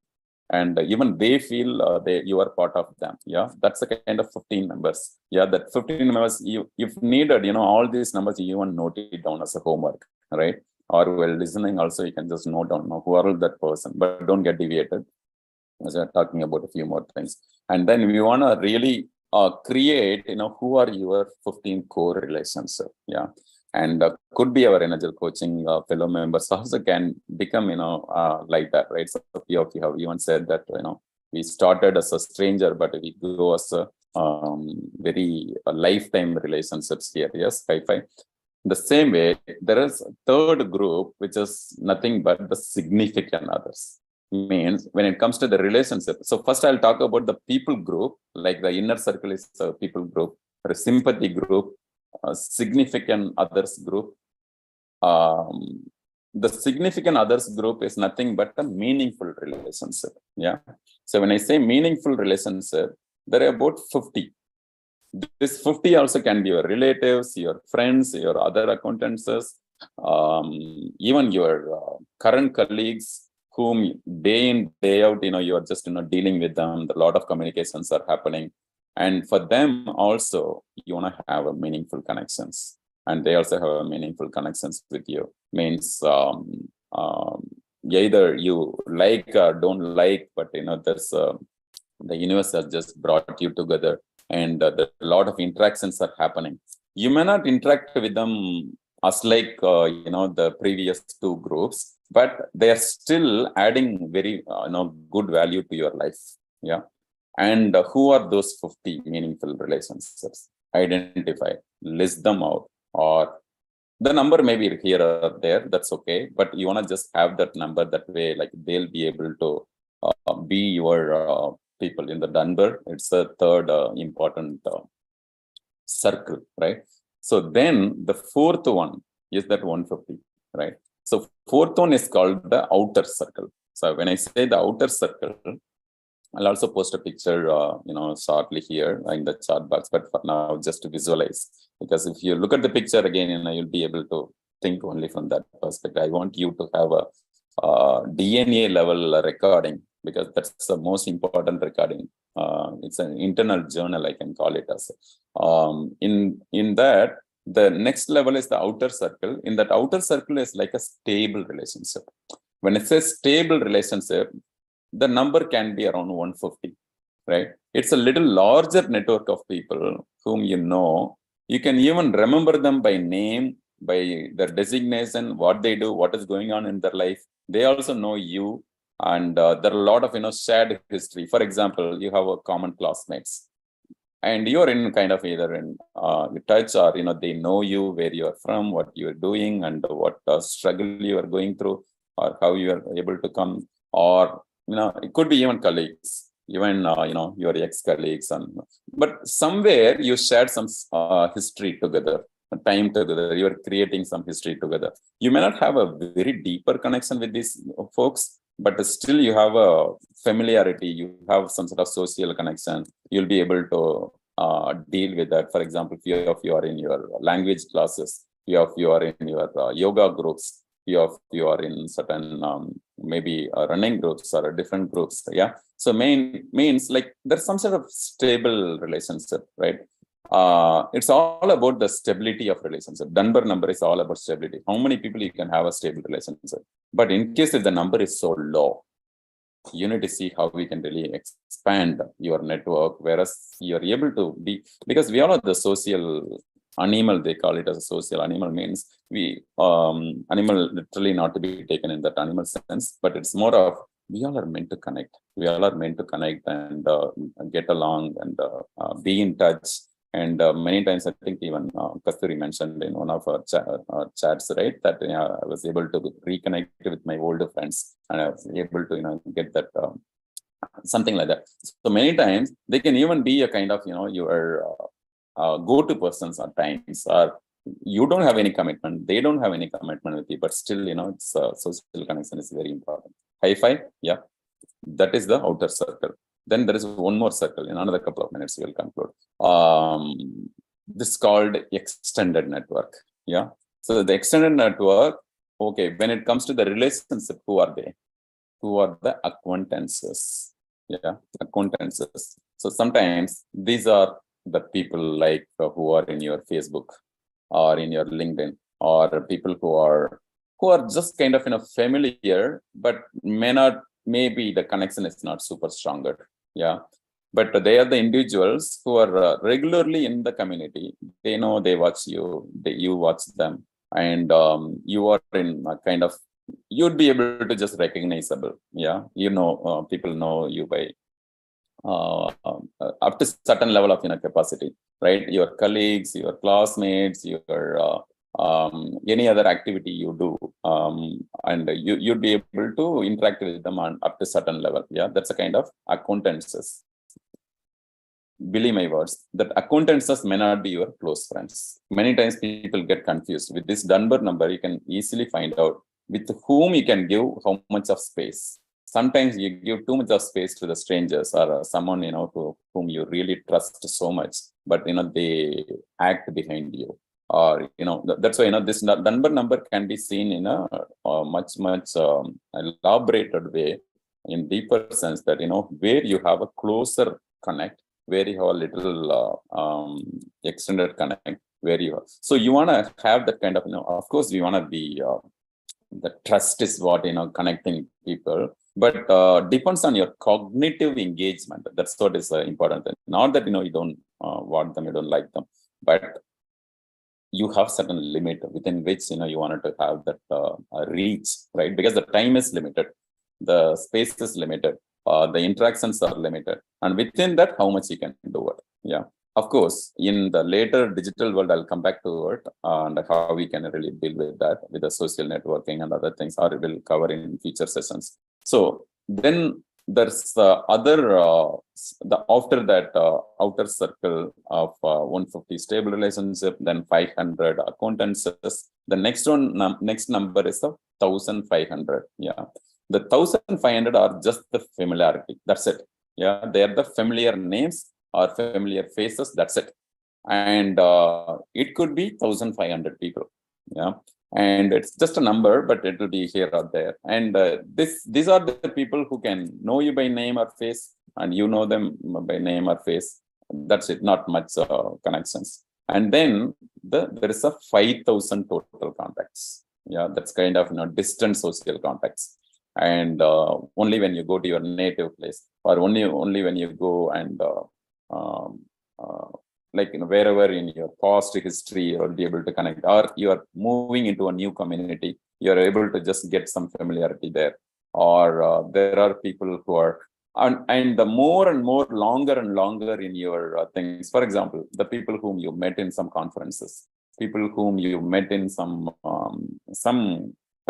and even they feel you are part of them. Yeah, that's a kind of 15 members. Yeah, that 15 members, you, if needed, all these numbers, you even note it down as a homework, right? Or while listening also, you can just note down who are that person, but don't get deviated, as we're talking about a few more things. And then we want to really create, who are your 15 core relationship. Yeah, and could be our Energile coaching fellow members also can become, like that, right? So a few of you have even said that, we started as a stranger, but we go as a very lifetime relationships here. Yes, high five. The same way, there is a third group, which is nothing but the significant others. Means when it comes to the relationship. So first I'll talk about the people group, like the inner circle is a people group, or a sympathy group, a significant others group. The significant others group is nothing but a meaningful relationship. Yeah. So when I say meaningful relationship, there are about 50. This 50 also can be your relatives, your friends, your other acquaintances, even your current colleagues, whom day in, day out, you are just dealing with them. A lot of communications are happening. And for them also, you want to have a meaningful connections, and they also have a meaningful connections with you. Means either you like or don't like, but there's the universe has just brought you together, and a lot of interactions are happening. You may not interact with them as like the previous two groups, but they are still adding very good value to your life. Yeah. And who are those 50 meaningful relationships? Identify, list them out, or the number may be here or there, that's okay, but you want to just have that number. That way, like, they'll be able to be your people in the Dunber. It's the third important circle, right? So then the fourth one is that 150, right? So fourth one is called the outer circle. So when I say the outer circle, I'll also post a picture, shortly here in the chat box, but for now, just to visualize. Because if you look at the picture again, you'll be able to think only from that perspective. I want you to have a DNA level recording, because that's the most important recording. It's an internal journal, I can call it as. In that, the next level is the outer circle. In that outer circle is like a stable relationship. When it says stable relationship, the number can be around 150, right? It's a little larger network of people whom you know. You can even remember them by name, by their designation, what they do, what is going on in their life. They also know you, and there are a lot of shared history. For example, you have a common classmates, and you're in kind of either in touch, or they know you, where you're from, what you're doing, and what struggle you are going through, or how you are able to come, or it could be even colleagues, even your ex-colleagues, but somewhere you shared some history together, time together. You are creating some history together. You may not have a very deeper connection with these folks, but still you have a familiarity. You have some sort of social connection. You'll be able to deal with that. For example, few of you are in your language classes, few of you are in your yoga groups, few of you are in certain maybe running groups or different groups. Yeah. So means like there's some sort of stable relationship, right? It's all about the stability of relationship. Dunber number is all about stability. How many people you can have a stable relationship? But in case if the number is so low, you need to see how we can really expand your network, whereas you're able to be, because we all are the social animal. They call it as a social animal. Means we animal literally not to be taken in that animal sense, but it's more of we all are meant to connect. We all are meant to connect and get along and be in touch. And many times, I think even Kasturi mentioned in one of our chats, right, that I was able to reconnect with my older friends, and I was able to get that something like that. So many times they can even be a kind of your go-to persons at times, or you don't have any commitment, they don't have any commitment with you, but still it's social connection is very important. High five, yeah, that is the outer circle. Then there is one more circle. In another couple of minutes, we'll conclude. This is called extended network. Yeah. So the extended network, okay, when it comes to the relationship, who are they? Who are the acquaintances? Yeah, acquaintances. So sometimes these are the people like who are in your Facebook or in your LinkedIn, or people who are just kind of familiar, but maybe the connection is not super stronger. Yeah. But they are the individuals who are regularly in the community. They know, they watch you, you watch them, and you are in a kind of, you'd be able to just recognizable. Yeah. People know you by up to certain level of capacity, right? Your colleagues, your classmates, your any other activity you do, and you'd be able to interact with them on up to certain level. Yeah, that's a kind of acquaintances. Believe my words, that acquaintances may not be your close friends. Many times people get confused. With this Dunber number, you can easily find out with whom you can give how much of space. Sometimes you give too much of space to the strangers, or someone whom you really trust so much, but they act behind you. Or that's why this Dunber number can be seen in a much elaborated way, in deeper sense, that where you have a closer connect, where you have a little extended connect, where you have. So you want to have that kind of, of course, we want to be, the trust is what, connecting people, but depends on your cognitive engagement. That's what is important. Not that, you don't want them, you don't like them, but you have certain limit within which, you wanted to have that reach, right? Because the time is limited, the space is limited, the interactions are limited, and within that, how much you can do it. Yeah. Of course, in the later digital world, I'll come back to it and how we can really deal with that, with the social networking and other things, or we'll cover in future sessions. So then there's after that outer circle of 150 stable relationship, then 500 acquaintances. The next number is the 1,500. Yeah, the 1,500 are just the familiarity. That's it. Yeah, they are the familiar names or familiar faces. That's it. And it could be 1,500 people. Yeah. And it's just a number, but it will be here or there. And these are the people who can know you by name or face, and you know them by name or face. That's it. Not much connections. And then there is a 5,000 total contacts. Yeah, that's kind of distant social contacts. And only when you go to your native place, or only when you go and like wherever in your past history, you'll be able to connect, or you are moving into a new community, you're able to just get some familiarity there. Or there are people who are, and the more and more longer and longer in your things. For example, the people whom you met in some conferences, people whom you met in some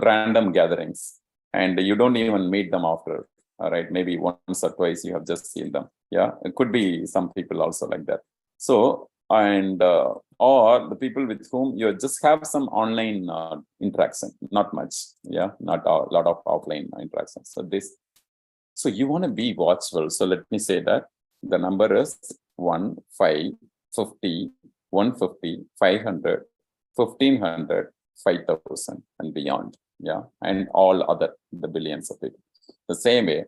random gatherings, and you don't even meet them after. All right, maybe once or twice you have just seen them. Yeah, it could be some people also like that. So, and or the people with whom you just have some online interaction, not much. Yeah, not a lot of offline interactions. So you want to be watchful. So let me say that the number is 1, 5, 50, 150, 500, 1,500, 5,000 and beyond. Yeah, and all other, the billions of people. The same way,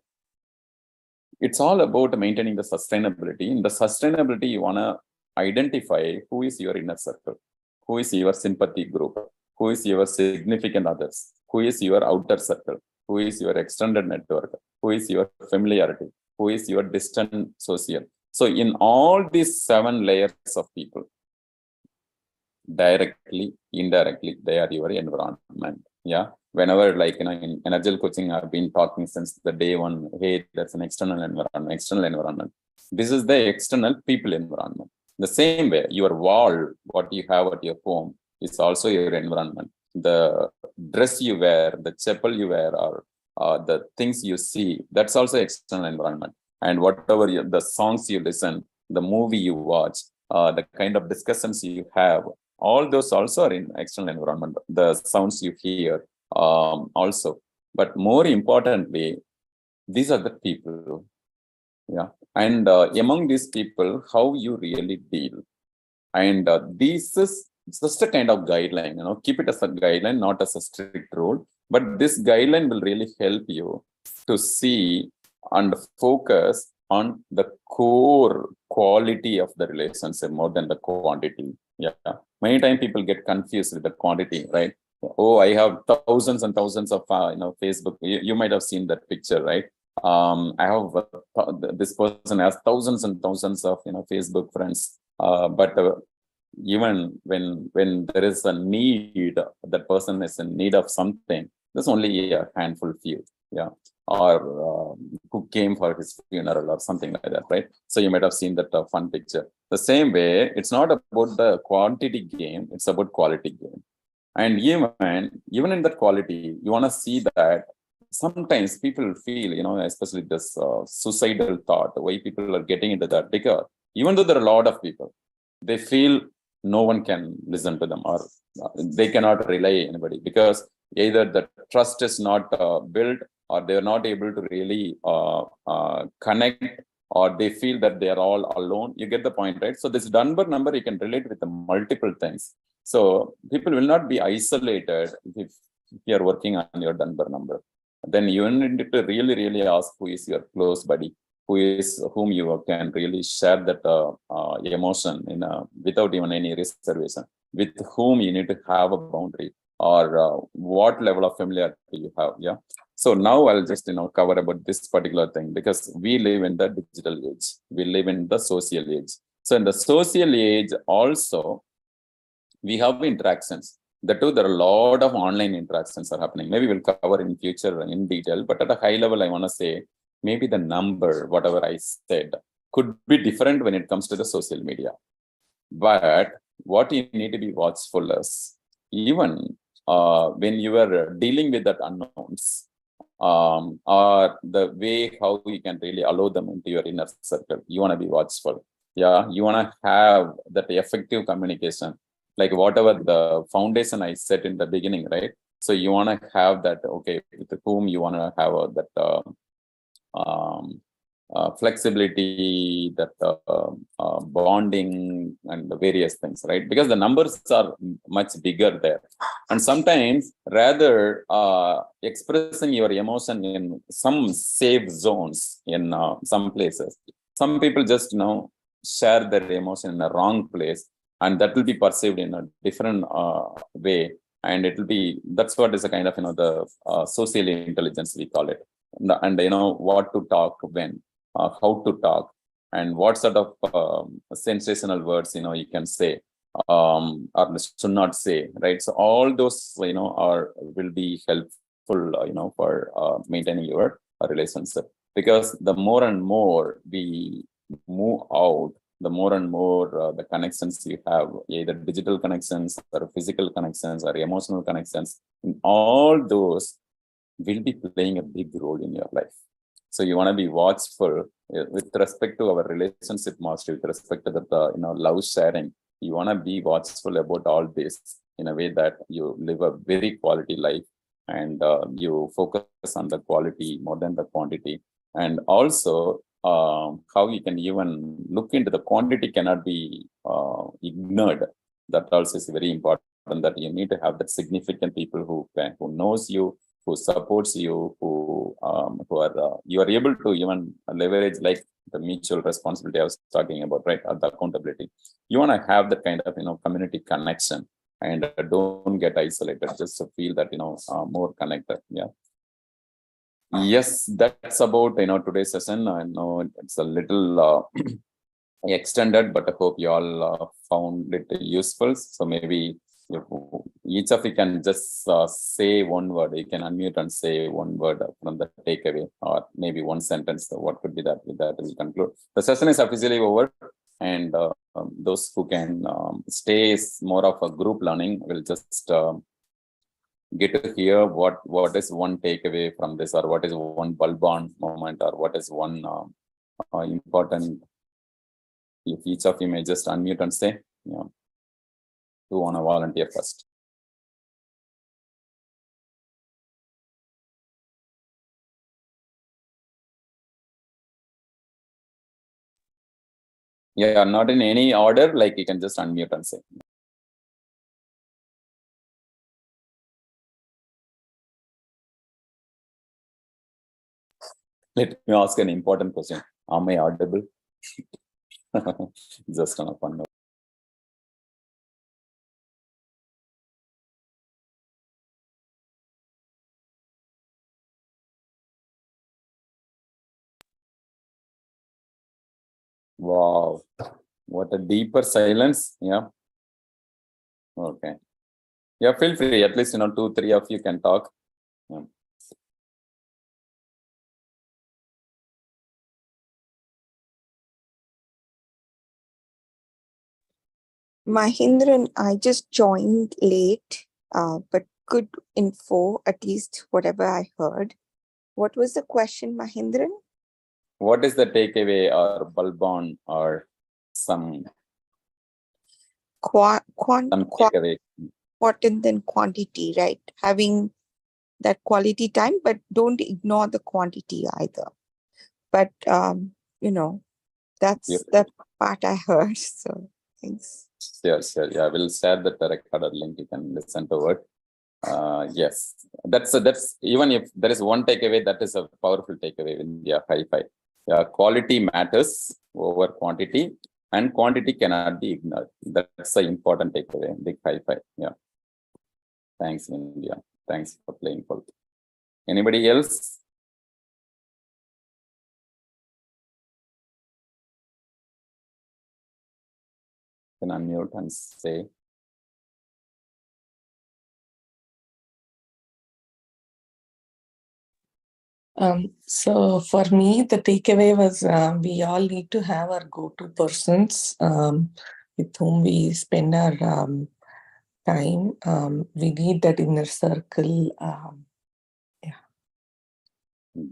it's all about maintaining the sustainability. In the sustainability, you want to identify who is your inner circle, who is your sympathy group, who is your significant others, who is your outer circle, who is your extended network, who is your familiarity, who is your distant social. So in all these 7 layers of people, directly, indirectly, they are your environment. Yeah. Whenever, like, in Energile coaching, I've been talking since the day one, hey, that's an external environment. This is the external people environment. The same way, your wall, what you have at your home, is also your environment. The dress you wear, the chapel you wear, or the things you see, that's also external environment. And whatever the songs you listen, the movie you watch, the kind of discussions you have, all those also are in external environment. The sounds you hear also. But more importantly, these are the people. Yeah. And among these people, how you really deal. And this is just a kind of guideline, keep it as a guideline, not as a strict rule. But this guideline will really help you to see and focus on the core quality of the relationship more than the quantity. Yeah. Many times people get confused with the quantity, right? Oh, I have thousands and thousands of, Facebook. You might have seen that picture, right? I have this person has thousands and thousands of, Facebook friends. But even when there is a need, that person is in need of something, there's only a handful few. Yeah. Or who came for his funeral or something like that, right? So you might have seen that fun picture. The same way, it's not about the quantity game, it's about quality game. And even in that quality, you want to see that sometimes people feel, especially this suicidal thought, the way people are getting into that, because even though there are a lot of people, they feel no one can listen to them, or they cannot rely on anybody, because either the trust is not built, or they're not able to really connect, or they feel that they are all alone. You get the point, right? So this Dunber number, you can relate with the multiple things. So people will not be isolated if you are working on your Dunber number. Then you need to really, really ask who is your close buddy, whom you can really share that emotion without even any reservation, with whom you need to have a boundary, or what level of familiarity you have. Yeah. So now I'll just cover about this particular thing, because we live in the digital age, we live in the social age. So in the social age also, we have interactions. That too, there are a lot of online interactions are happening. Maybe we'll cover in future in detail, but at a high level, I want to say maybe the number, whatever I said, could be different when it comes to the social media. But what you need to be watchful is, even when you are dealing with that unknowns, or the way how you can really allow them into your inner circle, you want to be watchful. Yeah, you want to have that effective communication, like whatever the foundation I set in the beginning, right? So you want to have that, okay, with whom you want to have that um, flexibility, that bonding, and the various things, right? Because the numbers are much bigger there. And sometimes, rather expressing your emotion in some safe zones in some places, some people just, share their emotion in a wrong place, and that will be perceived in a different way. And it will be, that's what is a kind of, the social intelligence, we call it. And what to talk when, how to talk, and what sort of sensational words you can say, or should not say, right? So all those will be helpful for maintaining your relationship. Because the more and more we move out, the more and more the connections you have, either digital connections or physical connections or emotional connections, in all those will be playing a big role in your life. So you want to be watchful with respect to our relationship mastery, with respect to the love sharing. You want to be watchful about all this in a way that you live a very quality life, and you focus on the quality more than the quantity. And also how you can even look into the quantity cannot be ignored. That also is very important, that you need to have that significant people who knows you, who supports you, who are you are able to even leverage, like the mutual responsibility I was talking about, right? Or the accountability. You want to have that kind of community connection, and don't get isolated. Just to feel that more connected. Yeah. Yes, that's about today's session. I know it's a little extended, but I hope you all found it useful. So maybe if each of you can just say one word. You can unmute and say one word from the takeaway, or maybe one sentence. So what could be that? With that, we'll conclude. The session is officially over, and those who can stay is more of a group learning. Will just get to hear what is one takeaway from this, or what is one bulb on moment, or what is one important. If each of you may just unmute and say, who want to volunteer first? Yeah, not in any order, like you can just unmute and say. Let me ask an important question. Am I audible? Just on a fun note. Wow, what a deeper silence. Yeah. Okay. Yeah, feel free. At least 2, 3 of you can talk. Yeah. Mahindran, I just joined late, but good info, at least whatever I heard. What was the question, Mahindran? What is the takeaway, or bulb on, or some takeaway? Important than quantity, right? Having that quality time, but don't ignore the quantity either. But that's the part I heard. So thanks. Sure. Yeah, we'll share the recorded link. You can listen to it. Yes, that's even if there is one takeaway, that is a powerful takeaway. Yeah, high five. Yeah, quality matters over quantity, and quantity cannot be ignored. That's the important takeaway. Big high five. Yeah. Thanks, India. Thanks for playing for. Anybody else? Can unmute and say. So for me, the takeaway was we all need to have our go-to persons with whom we spend our time. We need that inner circle.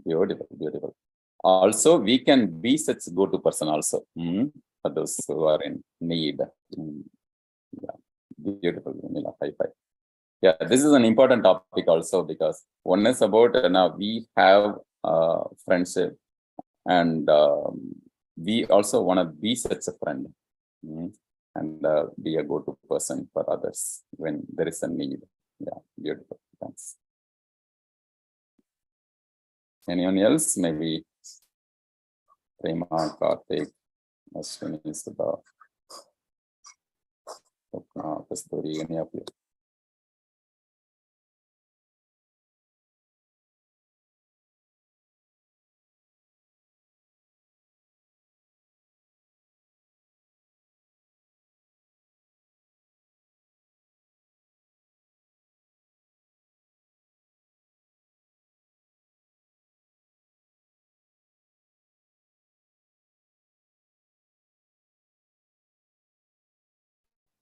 Beautiful, beautiful. Also, we can be such go-to person also for those who are in need. Yeah, beautiful. High five. Yeah, this is an important topic also, because one is about now we have friendship, and we also want to be such a friend and be a go-to person for others when there is a need. Yeah, beautiful. Thanks. Anyone else? Maybe Prema, Karthik, Ashwini, Sudha, Kasturi, any of you?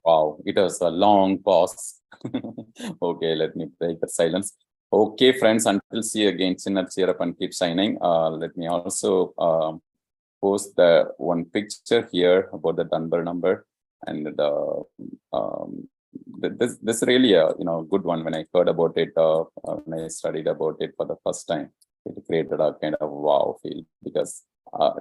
Wow, it was a long pause. Okay, let me break the silence. Okay, friends, until see you again, cheer up and keep shining. Let me also post the one picture here about the Dunber number, and this really a good one. When I heard about it, when I studied about it for the first time, it created a kind of wow feel, because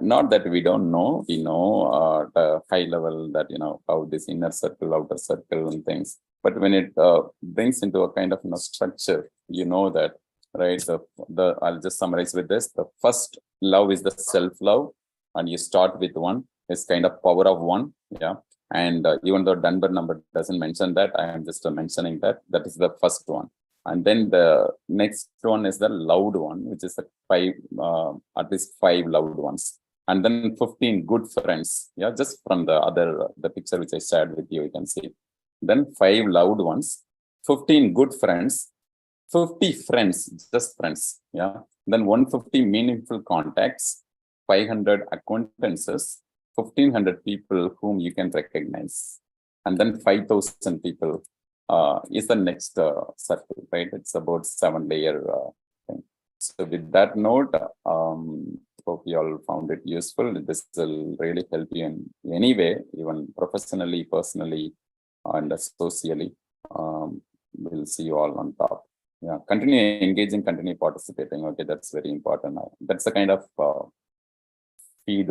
not that we don't know, we know the high level that how this inner circle, outer circle, and things. But when it brings into a kind of structure, that, right? I'll just summarize with this: the first love is the self-love, and you start with one. It's kind of power of one, yeah. And even though Dunber number doesn't mention that, I am just mentioning that is the first one. And then the next one is the loved one, which is the at least 5 loved ones. And then 15 good friends. Yeah, just from the picture which I shared with you, you can see. Then 5 loved ones, 15 good friends, 50 friends, just friends. Yeah. Then 150 meaningful contacts, 500 acquaintances, 1,500 people whom you can recognize, and then 5,000 people is the next circle, right? It's about 7-layer thing. So with that note, hope you all found it useful. This will really help you in any way, even professionally, personally, and socially. We'll see you all on top. Yeah, continue engaging, continue participating. Okay, that's very important. That's the kind of feed